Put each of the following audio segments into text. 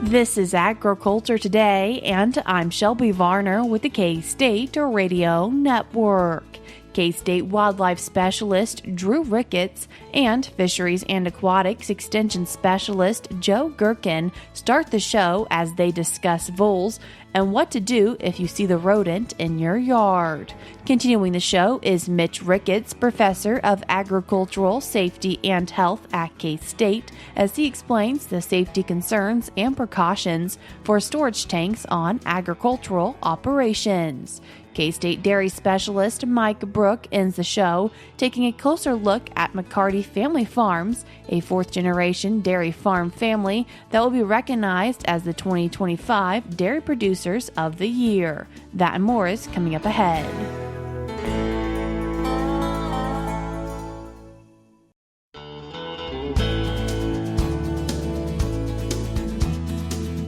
This is Agriculture Today, and I'm Shelby Varner with the K-State Radio Network. K-State Wildlife Specialist Drew Ricketts and Fisheries and Aquatics Extension Specialist Joe Gerken start the show as they discuss voles and what to do if you see the rodent in your yard. Continuing the show is Mitch Ricketts, Professor of Agricultural Safety and Health at K-State, as he explains the safety concerns and precautions for storage tanks on agricultural operations. K-State Dairy Specialist Mike Brouk ends the show, taking a closer look at McCarty Family Farms, a fourth-generation dairy farm family that will be recognized as the 2025 Dairy Producers of the Year. That and more is coming up ahead.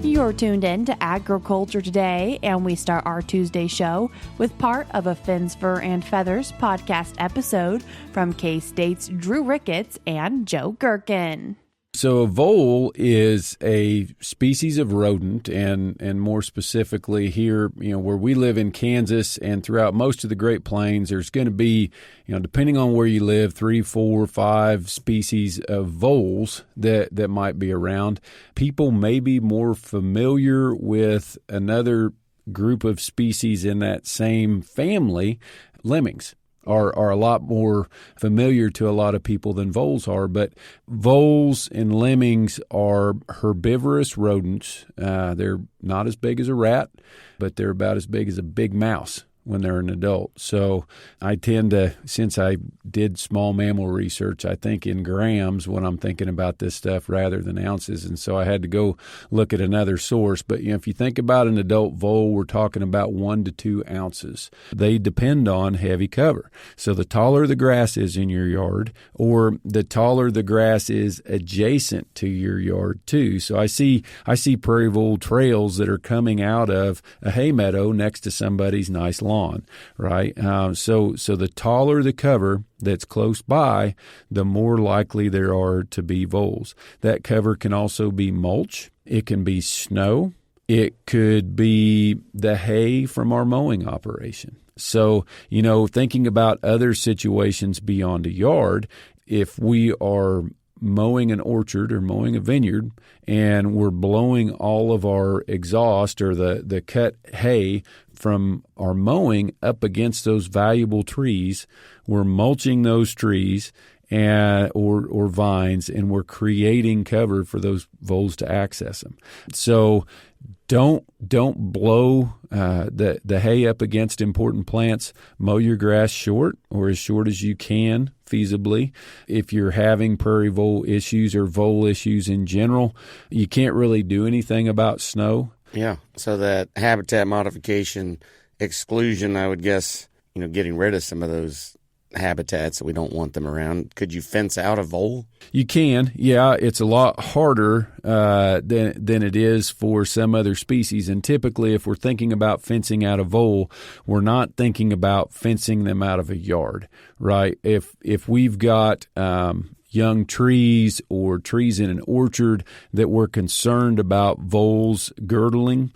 You're tuned in to Agriculture Today, and we start our Tuesday show with part of a Fins, Fur, and Feathers podcast episode from K-State's Drew Ricketts and Joe Gerken. So a vole is a species of rodent, and more specifically here, where we live in Kansas and throughout most of the Great Plains, there's going to be, depending on where you live, 3, 4, 5 species of voles that might be around. People may be more familiar with another group of species in that same family, lemmings. Are a lot more familiar to a lot of people than voles are, but voles and lemmings are herbivorous rodents. They're not as big as a rat, but they're about as big as a big mouse when they're an adult. So I tend to, since I did small mammal research, I think in grams when I'm thinking about this stuff rather than ounces. And so I had to go look at another source. But if you think about an adult vole, we're talking about 1 to 2 ounces. They depend on heavy cover. So the taller the grass is in your yard, or the taller the grass is adjacent to your yard too. So I see prairie vole trails that are coming out of a hay meadow next to somebody's nice lawn. Right? So the taller the cover that's close by, the more likely there are to be voles. That cover can also be mulch. It can be snow. It could be the hay from our mowing operation. So, thinking about other situations beyond a yard, if we are mowing an orchard or mowing a vineyard and we're blowing all of our exhaust or the cut hay from our mowing up against those valuable trees, we're mulching those trees or vines, and we're creating cover for those voles to access them. So don't blow the hay up against important plants. Mow your grass short or as short as you can feasibly. If you're having prairie vole issues or vole issues in general, you can't really do anything about snow. Yeah, so that habitat modification exclusion, I would guess, getting rid of some of those habitats that we don't want them around. Could you fence out a vole? You can, yeah. It's a lot harder than it is for some other species. And typically, if we're thinking about fencing out a vole, we're not thinking about fencing them out of a yard, right? If we've got young trees or trees in an orchard that we're concerned about voles girdling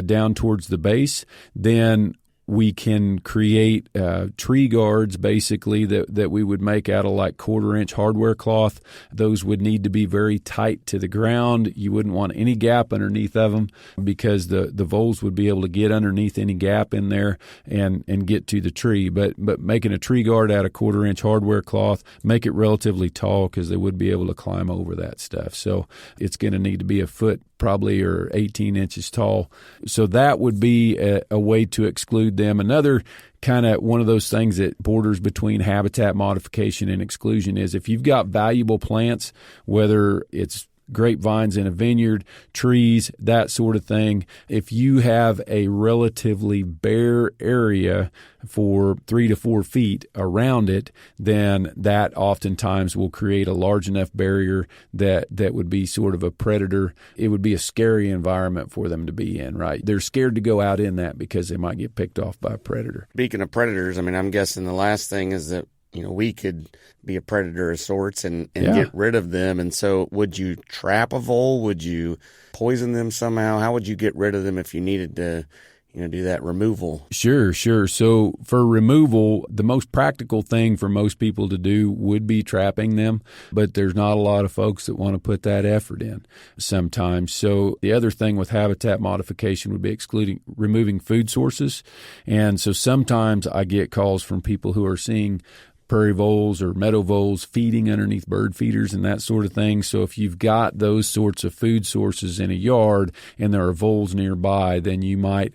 down towards the base, then we can create tree guards, basically, that we would make out of like 1/4-inch hardware cloth. Those would need to be very tight to the ground. You wouldn't want any gap underneath of them because the voles would be able to get underneath any gap in there and get to the tree. But making a tree guard out of 1/4-inch hardware cloth, make it relatively tall because they would be able to climb over that stuff. So it's going to need to be a foot probably or 18 inches tall. So that would be a way to exclude them. Another kind of one of those things that borders between habitat modification and exclusion is if you've got valuable plants, whether it's grapevines in a vineyard, trees, that sort of thing. If you have a relatively bare area for 3 to 4 feet around it, then that oftentimes will create a large enough barrier that would be sort of a predator. It would be a scary environment for them to be in, right? They're scared to go out in that because they might get picked off by a predator. Speaking of predators, I'm guessing the last thing is that we could be a predator of sorts and get rid of them. And so would you trap a vole? Would you poison them somehow? How would you get rid of them if you needed to do that removal? Sure. So for removal, the most practical thing for most people to do would be trapping them, but there's not a lot of folks that want to put that effort in sometimes. So the other thing with habitat modification would be removing food sources. And so sometimes I get calls from people who are seeing prairie voles or meadow voles feeding underneath bird feeders and that sort of thing. So if you've got those sorts of food sources in a yard and there are voles nearby, then you might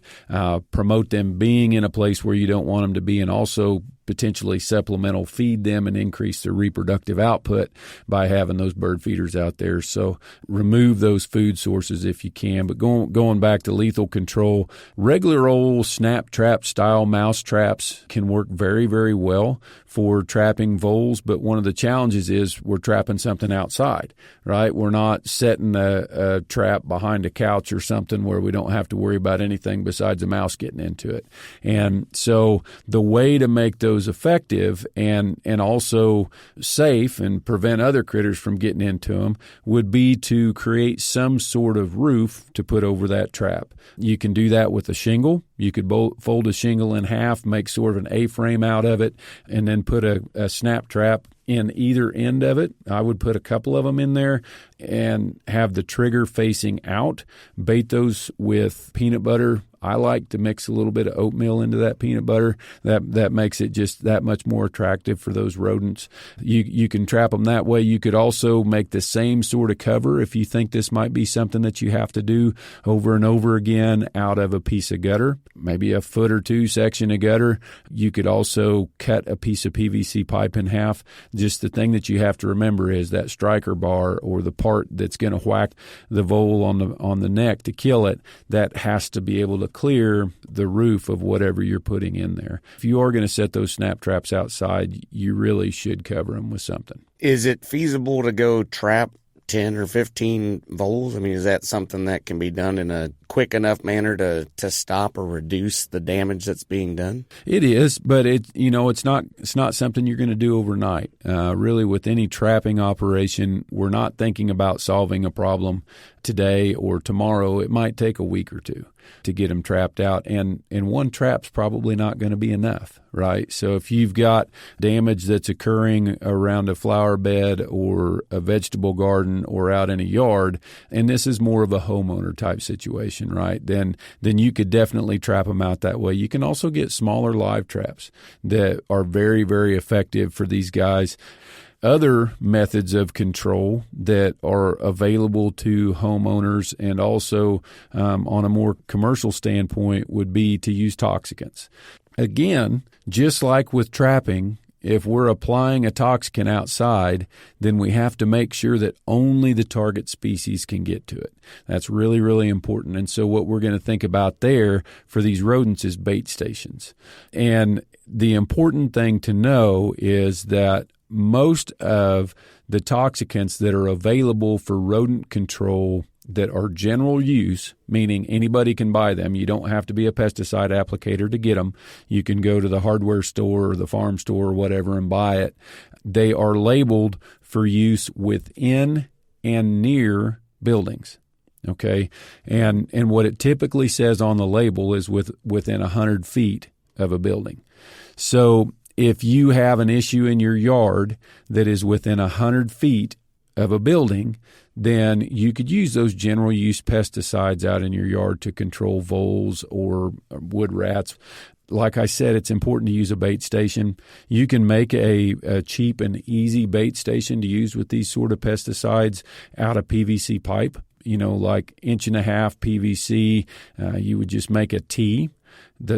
promote them being in a place where you don't want them to be, and also potentially supplemental feed them and increase their reproductive output by having those bird feeders out there. So remove those food sources if you can. But going back to lethal control, regular old snap trap style mouse traps can work very, very well for trapping voles. But one of the challenges is we're trapping something outside, right? We're not setting a trap behind a couch or something where we don't have to worry about anything besides a mouse getting into it. And so the way to make those effective and also safe and prevent other critters from getting into them would be to create some sort of roof to put over that trap. You can do that with a shingle. You could fold a shingle in half, make sort of an A-frame out of it, and then put a snap trap in either end of it. I would put a couple of them in there and have the trigger facing out. Bait those with peanut butter. I like to mix a little bit of oatmeal into that peanut butter. That makes it just that much more attractive for those rodents. You can trap them that way. You could also make the same sort of cover if you think this might be something that you have to do over and over again out of a piece of gutter, maybe a foot or two section of gutter. You could also cut a piece of PVC pipe in half. Just the thing that you have to remember is that striker bar, or the part that's going to whack the vole on the neck to kill it, that has to be able to clear the roof of whatever you're putting in there. If you are going to set those snap traps outside, you really should cover them with something. Is it feasible to go trap 10 or 15 voles? I mean, is that something that can be done in a quick enough manner to stop or reduce the damage that's being done? It is, but it's not something you're going to do overnight. Really, with any trapping operation, we're not thinking about solving a problem today or tomorrow. It might take a week or two to get them trapped out, and one trap's probably not going to be enough, right? So if you've got damage that's occurring around a flower bed or a vegetable garden or out in a yard, and this is more of a homeowner type situation, right? Then you could definitely trap them out that way. You can also get smaller live traps that are very, very effective for these guys. Other methods of control that are available to homeowners and also on a more commercial standpoint would be to use toxicants. Again, just like with trapping, if we're applying a toxicant outside, then we have to make sure that only the target species can get to it. That's really, really important. And so what we're going to think about there for these rodents is bait stations. And the important thing to know is that most of the toxicants that are available for rodent control that are general use, meaning anybody can buy them. You don't have to be a pesticide applicator to get them. You can go to the hardware store or the farm store or whatever and buy it. They are labeled for use within and near buildings. Okay, and what it typically says on the label is within 100 feet of a building. So if you have an issue in your yard that is within 100 feet of a building, then you could use those general use pesticides out in your yard to control voles or wood rats. Like I said, it's important to use a bait station. You can make a cheap and easy bait station to use with these sort of pesticides out of PVC pipe, like 1.5 PVC. You would just make a T.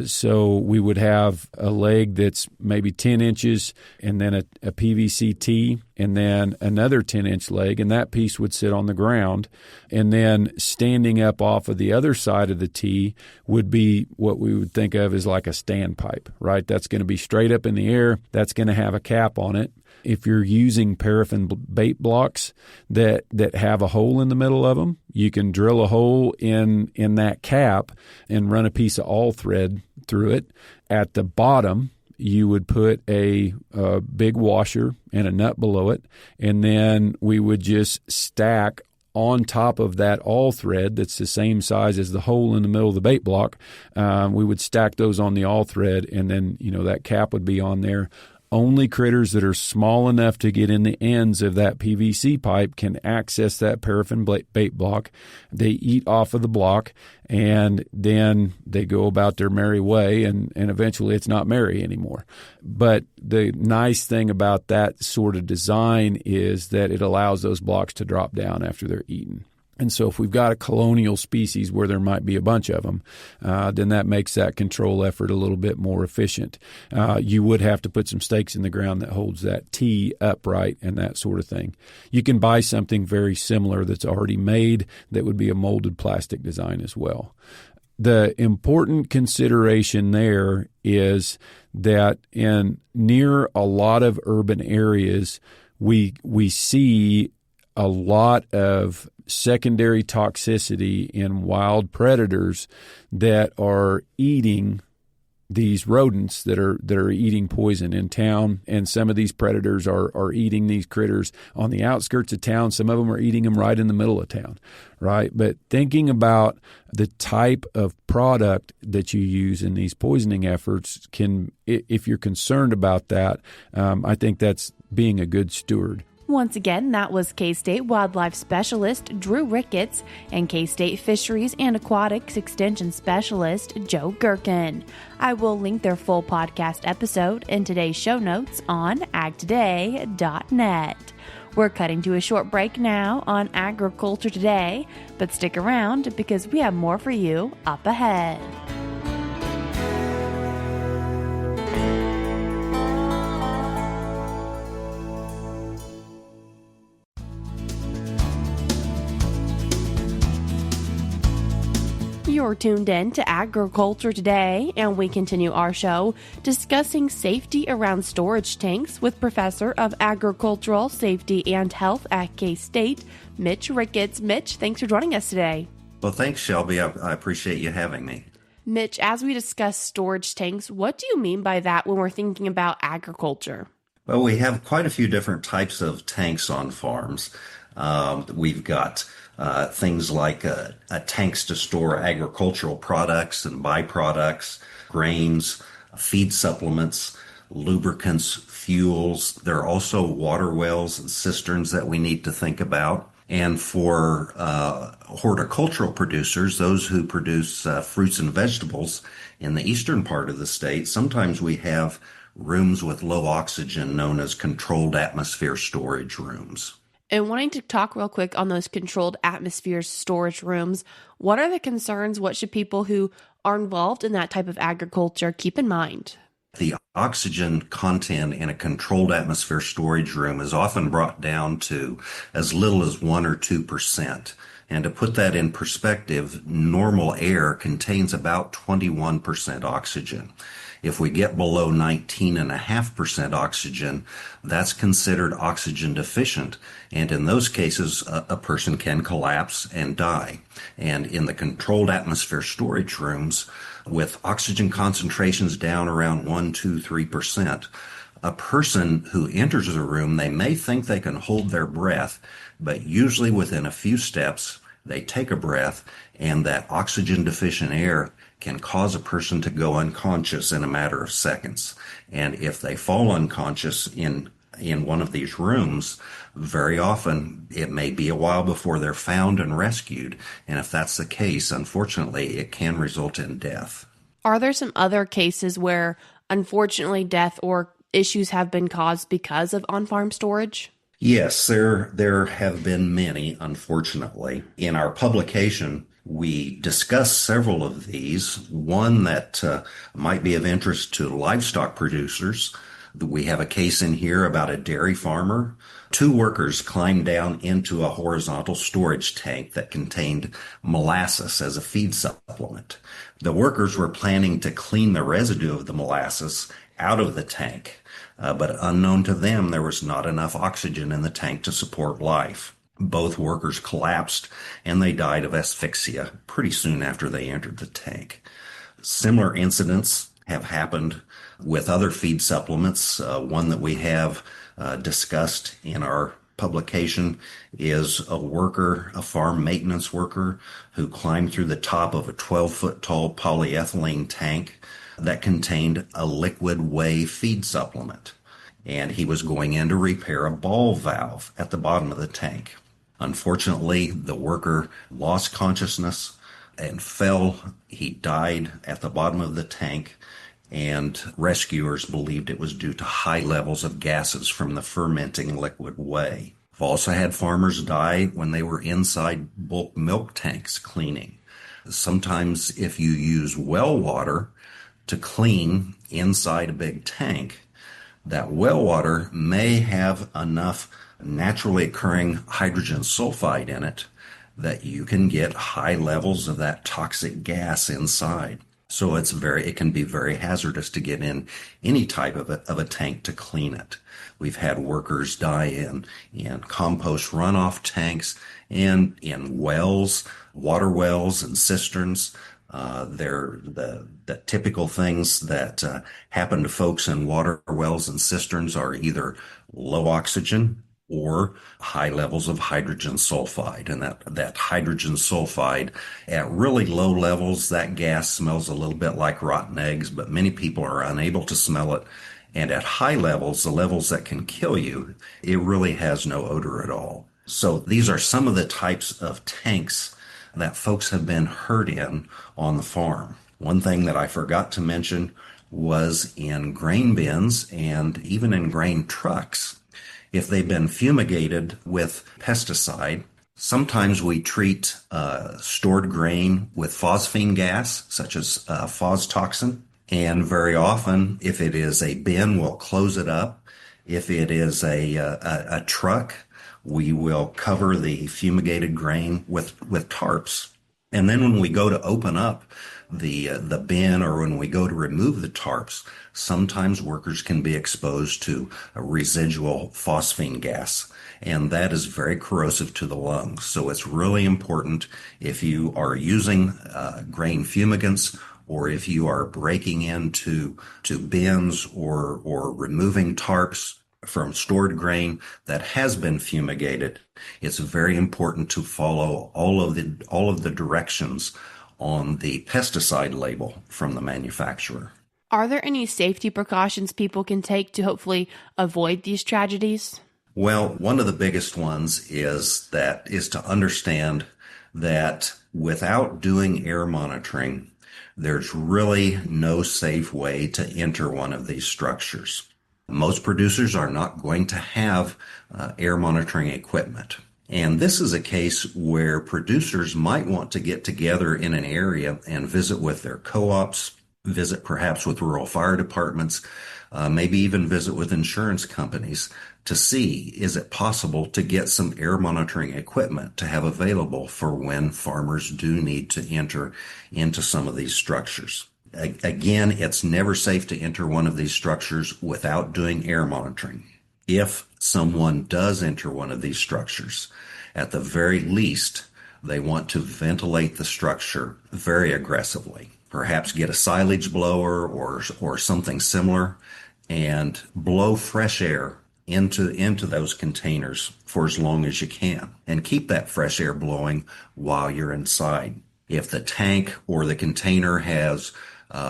So we would have a leg that's maybe 10 inches and then a PVC T and then another 10-inch leg, and that piece would sit on the ground. And then standing up off of the other side of the T would be what we would think of as like a standpipe, right? That's going to be straight up in the air. That's going to have a cap on it. If you're using paraffin bait blocks that have a hole in the middle of them, you can drill a hole in that cap and run a piece of all thread through it. At the bottom, you would put a big washer and a nut below it, and then we would just stack on top of that all thread that's the same size as the hole in the middle of the bait block. We would stack those on the all thread, and then that cap would be on there. Only critters that are small enough to get in the ends of that PVC pipe can access that paraffin bait block. They eat off of the block, and then they go about their merry way, and eventually it's not merry anymore. But the nice thing about that sort of design is that it allows those blocks to drop down after they're eaten. And so if we've got a colonial species where there might be a bunch of them, then that makes that control effort a little bit more efficient. You would have to put some stakes in the ground that holds that T upright and that sort of thing. You can buy something very similar that's already made that would be a molded plastic design as well. The important consideration there is that in near a lot of urban areas, we see a lot of secondary toxicity in wild predators that are eating these rodents that are eating poison in town, and some of these predators are eating these critters on the outskirts of town. Some of them are eating them right in the middle of town, right? But thinking about the type of product that you use in these poisoning efforts can, if you're concerned about that, I think that's being a good steward. Once again, that was K-State Wildlife Specialist Drew Ricketts and K-State Fisheries and Aquatics Extension Specialist Joe Gerken. I will link their full podcast episode in today's show notes on agtoday.net. We're cutting to a short break now on Agriculture Today, but stick around because we have more for you up ahead. You're tuned in to Agriculture Today, and we continue our show discussing safety around storage tanks with Professor of Agricultural Safety and Health at K-State, Mitch Ricketts. Mitch, thanks for joining us today. Well, thanks, Shelby. I appreciate you having me. Mitch, as we discuss storage tanks, what do you mean by that when we're thinking about agriculture? Well, we have quite a few different types of tanks on farms. We've got things like tanks to store agricultural products and byproducts, grains, feed supplements, lubricants, fuels. There are also water wells and cisterns that we need to think about. And for horticultural producers, those who produce fruits and vegetables in the eastern part of the state, sometimes we have rooms with low oxygen known as controlled atmosphere storage rooms. And wanting to talk real quick on those controlled atmosphere storage rooms, what are the concerns? What should people who are involved in that type of agriculture keep in mind? The oxygen content in a controlled atmosphere storage room is often brought down to as little as 1 or 2%. And to put that in perspective, normal air contains about 21% oxygen. If we get below 19.5% oxygen, that's considered oxygen deficient. And in those cases, a person can collapse and die. And in the controlled atmosphere storage rooms, with oxygen concentrations down around 1, 2, 3%, a person who enters the room, they may think they can hold their breath, but usually within a few steps, they take a breath, and that oxygen deficient air can cause a person to go unconscious in a matter of seconds. And if they fall unconscious in one of these rooms, very often it may be a while before they're found and rescued. And if that's the case, unfortunately, it can result in death. Are there some other cases where, unfortunately, death or issues have been caused because of on-farm storage? Yes, there have been many, unfortunately. In our publication, we discuss several of these. One that might be of interest to livestock producers. We have a case in here about a dairy farmer. 2 workers climbed down into a horizontal storage tank that contained molasses as a feed supplement. The workers were planning to clean the residue of the molasses out of the tank, but unknown to them, there was not enough oxygen in the tank to support life. Both workers collapsed and they died of asphyxia pretty soon after they entered the tank. Similar incidents have happened with other feed supplements. One that we have discussed in our publication is a farm maintenance worker who climbed through the top of a 12-foot tall polyethylene tank that contained a liquid whey feed supplement. And he was going in to repair a ball valve at the bottom of the tank. Unfortunately, the worker lost consciousness and fell. He died at the bottom of the tank, and rescuers believed it was due to high levels of gases from the fermenting liquid whey. We've also had farmers die when they were inside bulk milk tanks cleaning. Sometimes if you use well water to clean inside a big tank, that well water may have enough naturally occurring hydrogen sulfide in it that you can get high levels of that toxic gas inside. So it can be very hazardous to get in any type of a tank to clean it. We've had workers die in compost runoff tanks and in wells, water wells and cisterns. They're the typical things that happen to folks in water wells and cisterns are either low oxygen or high levels of hydrogen sulfide. And that hydrogen sulfide at really low levels, that gas smells a little bit like rotten eggs, but many people are unable to smell it. And at high levels, the levels that can kill you, it really has no odor at all. So these are some of the types of tanks that folks have been hurt in on the farm. One thing that I forgot to mention was in grain bins and even in grain trucks. If they've been fumigated with pesticide, sometimes we treat stored grain with phosphine gas, such as phos toxin. And very often, if it is a bin, we'll close it up. If it is a truck, we will cover the fumigated grain with tarps. And then when we go to open up the bin, or when we go to remove the tarps, sometimes workers can be exposed to a residual phosphine gas, and that is very corrosive to the lungs. So it's really important, if you are using grain fumigants, or if you are breaking into bins or removing tarps from stored grain that has been fumigated, it's very important to follow all of the directions on the pesticide label from the manufacturer. Are there any safety precautions people can take to hopefully avoid these tragedies? Well, one of the biggest ones is to understand that without doing air monitoring, there's really no safe way to enter one of these structures. Most producers are not going to have air monitoring equipment. And this is a case where producers might want to get together in an area and visit with their co-ops, visit perhaps with rural fire departments, maybe even visit with insurance companies to see, is it possible to get some air monitoring equipment to have available for when farmers do need to enter into some of these structures. Again, it's never safe to enter one of these structures without doing air monitoring. If someone does enter one of these structures, at the very least, they want to ventilate the structure very aggressively. Perhaps get a silage blower or something similar and blow fresh air into those containers for as long as you can, and keep that fresh air blowing while you're inside. If the tank or the container has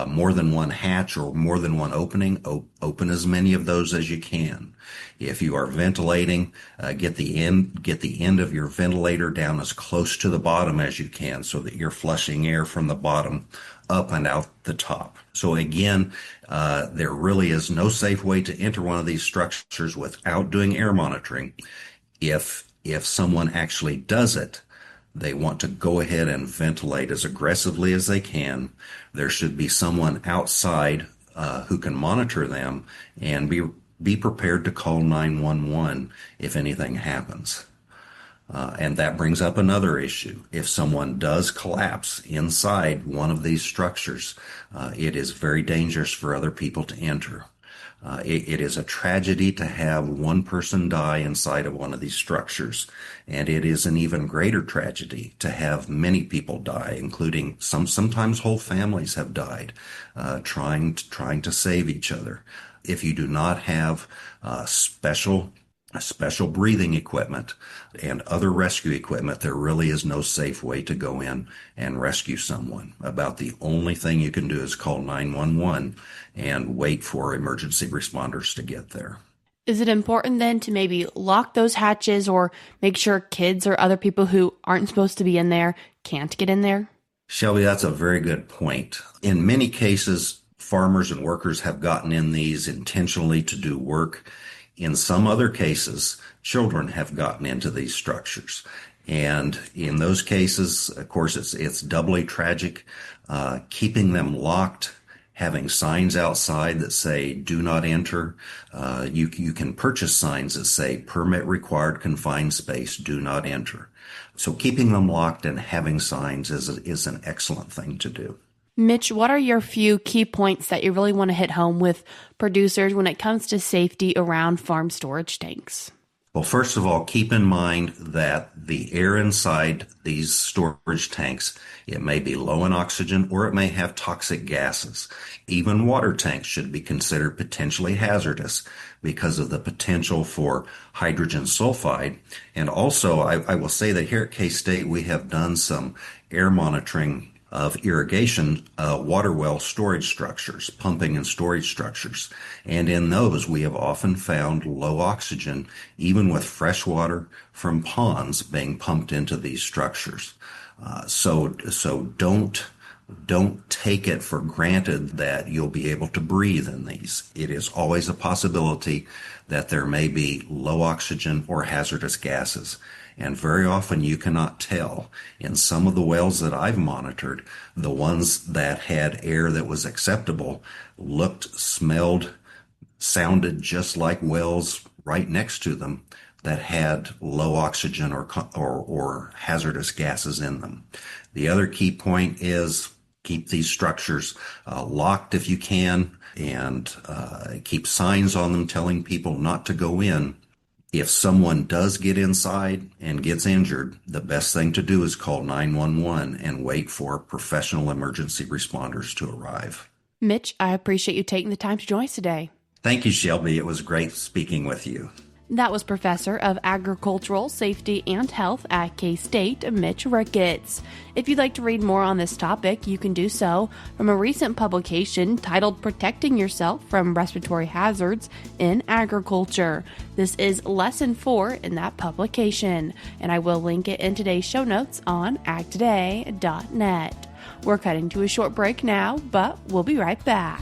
more than one hatch or more than one opening, open as many of those as you can. If you are ventilating, get the end of your ventilator down as close to the bottom as you can so that you're flushing air from the bottom up and out the top. So again, there really is no safe way to enter one of these structures without doing air monitoring. If someone actually does it, they want to go ahead and ventilate as aggressively as they can. There should be someone outside who can monitor them and be prepared to call 911 if anything happens. And that brings up another issue. If someone does collapse inside one of these structures, it is very dangerous for other people to enter. It is a tragedy to have one person die inside of one of these structures, and it is an even greater tragedy to have many people die, including sometimes whole families have died, trying to save each other. If you do not have special breathing equipment and other rescue equipment, there really is no safe way to go in and rescue someone. About the only thing you can do is call 911 and wait for emergency responders to get there. Is it important then to maybe lock those hatches or make sure kids or other people who aren't supposed to be in there can't get in there? Shelby, that's a very good point. In many cases, farmers and workers have gotten in these intentionally to do work. In some other cases, children have gotten into these structures. And in those cases, of course, it's doubly tragic. Keeping them locked, having signs outside that say, do not enter. You can purchase signs that say, permit required, confined space, do not enter. So keeping them locked and having signs is an excellent thing to do. Mitch, what are your few key points that you really want to hit home with producers when it comes to safety around farm storage tanks? Well, first of all, keep in mind that the air inside these storage tanks, it may be low in oxygen or it may have toxic gases. Even water tanks should be considered potentially hazardous because of the potential for hydrogen sulfide. And also, I will say that here at K-State, we have done some air monitoring of irrigation water well storage structures, pumping and storage structures. And in those, we have often found low oxygen, even with fresh water from ponds being pumped into these structures. So don't take it for granted that you'll be able to breathe in these. It is always a possibility that there may be low oxygen or hazardous gases. And very often you cannot tell. In some of the wells that I've monitored, the ones that had air that was acceptable looked, smelled, sounded just like wells right next to them that had low oxygen or hazardous gases in them. The other key point is keep these structures locked if you can, and keep signs on them telling people not to go in. If someone does get inside and gets injured, the best thing to do is call 911 and wait for professional emergency responders to arrive. Mitch, I appreciate you taking the time to join us today. Thank you, Shelby. It was great speaking with you. That was Professor of Agricultural Safety and Health at K-State, Mitch Ricketts. If you'd like to read more on this topic, you can do so from a recent publication titled Protecting Yourself from Respiratory Hazards in Agriculture. This is Lesson 4 in that publication, and I will link it in today's show notes on agtoday.net. We're cutting to a short break now, but we'll be right back.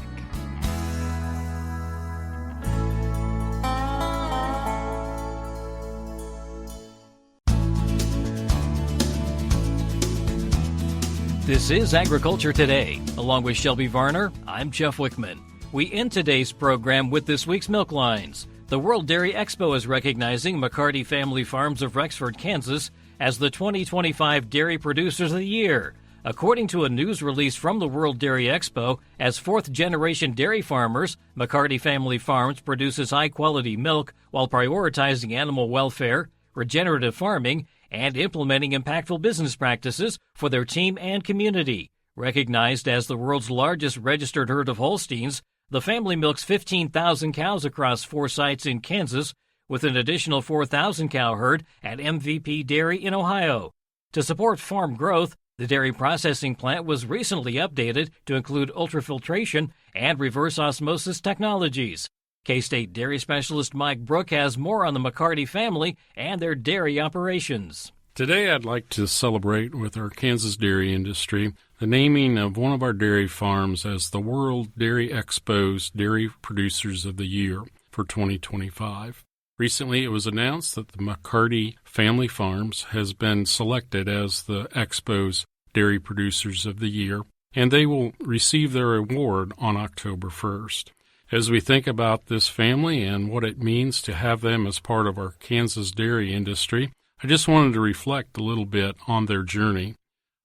This is Agriculture Today. Along with Shelby Varner, I'm Jeff Wickman. We end today's program with this week's milk lines. The World Dairy Expo is recognizing McCarty Family Farms of Rexford, Kansas, as the 2025 Dairy Producers of the Year. According to a news release from the World Dairy Expo, as fourth-generation dairy farmers, McCarty Family Farms produces high-quality milk while prioritizing animal welfare, regenerative farming, and implementing impactful business practices for their team and community. Recognized as the world's largest registered herd of Holsteins, the family milks 15,000 cows across 4 sites in Kansas, with an additional 4,000 cow herd at MVP Dairy in Ohio. To support farm growth, the dairy processing plant was recently updated to include ultrafiltration and reverse osmosis technologies. K-State dairy specialist Mike Brouk has more on the McCarty family and their dairy operations. Today I'd like to celebrate with our Kansas dairy industry the naming of one of our dairy farms as the World Dairy Expo's Dairy Producers of the Year for 2025. Recently it was announced that the McCarty Family Farms has been selected as the Expo's Dairy Producers of the Year, and they will receive their award on October 1st. As we think about this family and what it means to have them as part of our Kansas dairy industry, I just wanted to reflect a little bit on their journey.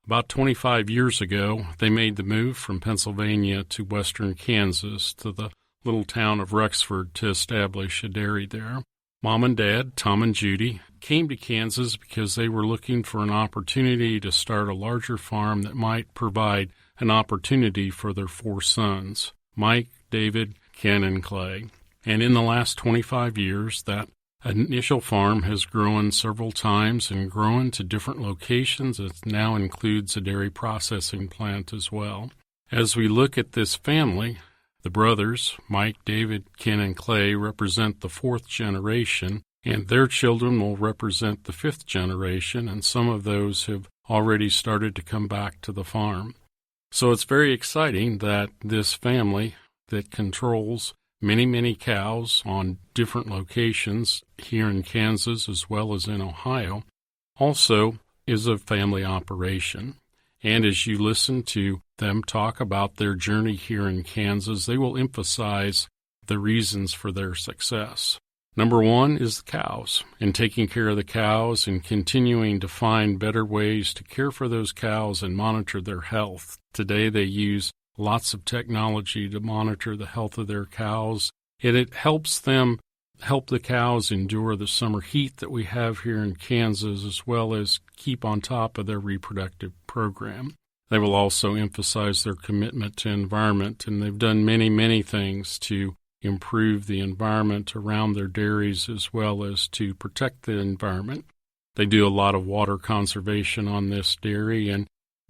About 25 years ago, they made the move from Pennsylvania to western Kansas to the little town of Rexford to establish a dairy there. Mom and Dad, Tom and Judy, came to Kansas because they were looking for an opportunity to start a larger farm that might provide an opportunity for their 4 sons, Mike, David, Ken, and Clay. And in the last 25 years, that initial farm has grown several times and grown to different locations. It now includes a dairy processing plant as well. As we look at this family, the brothers, Mike, David, Ken, and Clay, represent the 4th generation, and their children will represent the 5th generation, and some of those have already started to come back to the farm. So it's very exciting that this family that controls many, many cows on different locations here in Kansas as well as in Ohio also is a family operation. And as you listen to them talk about their journey here in Kansas, they will emphasize the reasons for their success. Number 1 is the cows, and taking care of the cows and continuing to find better ways to care for those cows and monitor their health. Today they use lots of technology to monitor the health of their cows, and it helps them help the cows endure the summer heat that we have here in Kansas, as well as keep on top of their reproductive program. They will also emphasize their commitment to environment, and they've done many, many things to improve the environment around their dairies as well as to protect the environment. They do a lot of water conservation on this dairy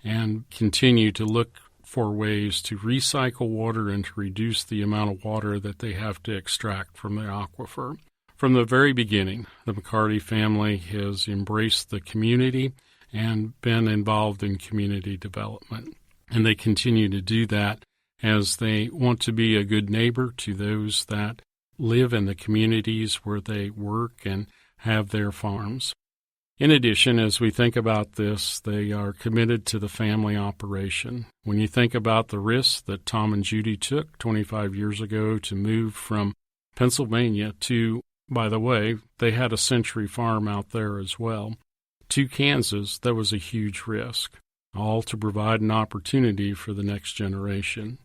and continue to look for ways to recycle water and to reduce the amount of water that they have to extract from the aquifer. From the very beginning, the McCarty family has embraced the community and been involved in community development. And they continue to do that as they want to be a good neighbor to those that live in the communities where they work and have their farms. In addition, as we think about this, they are committed to the family operation. When you think about the risks that Tom and Judy took 25 years ago to move from Pennsylvania to, by the way, they had a Century Farm out there as well, to Kansas, that was a huge risk, all to provide an opportunity for the next generation.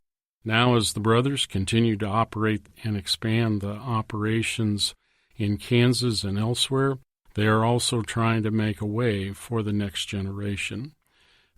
Now, as the brothers continue to operate and expand the operations in Kansas and elsewhere, they are also trying to make a way for the next generation.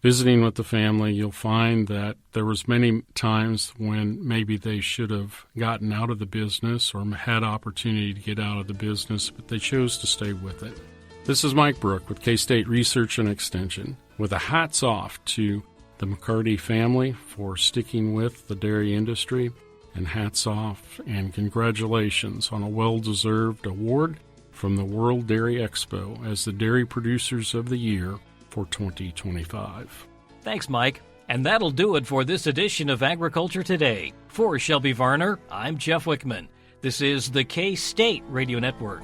Visiting with the family, you'll find that there was many times when maybe they should have gotten out of the business or had opportunity to get out of the business, but they chose to stay with it. This is Mike Brouk with K-State Research and Extension, with a hats off to the McCarty family for sticking with the dairy industry, and hats off and congratulations on a well-deserved award from the World Dairy Expo as the Dairy Producers of the Year for 2025. Thanks, Mike. And that'll do it for this edition of Agriculture Today. For Shelby Varner, I'm Jeff Wickman. This is the K-State Radio Network.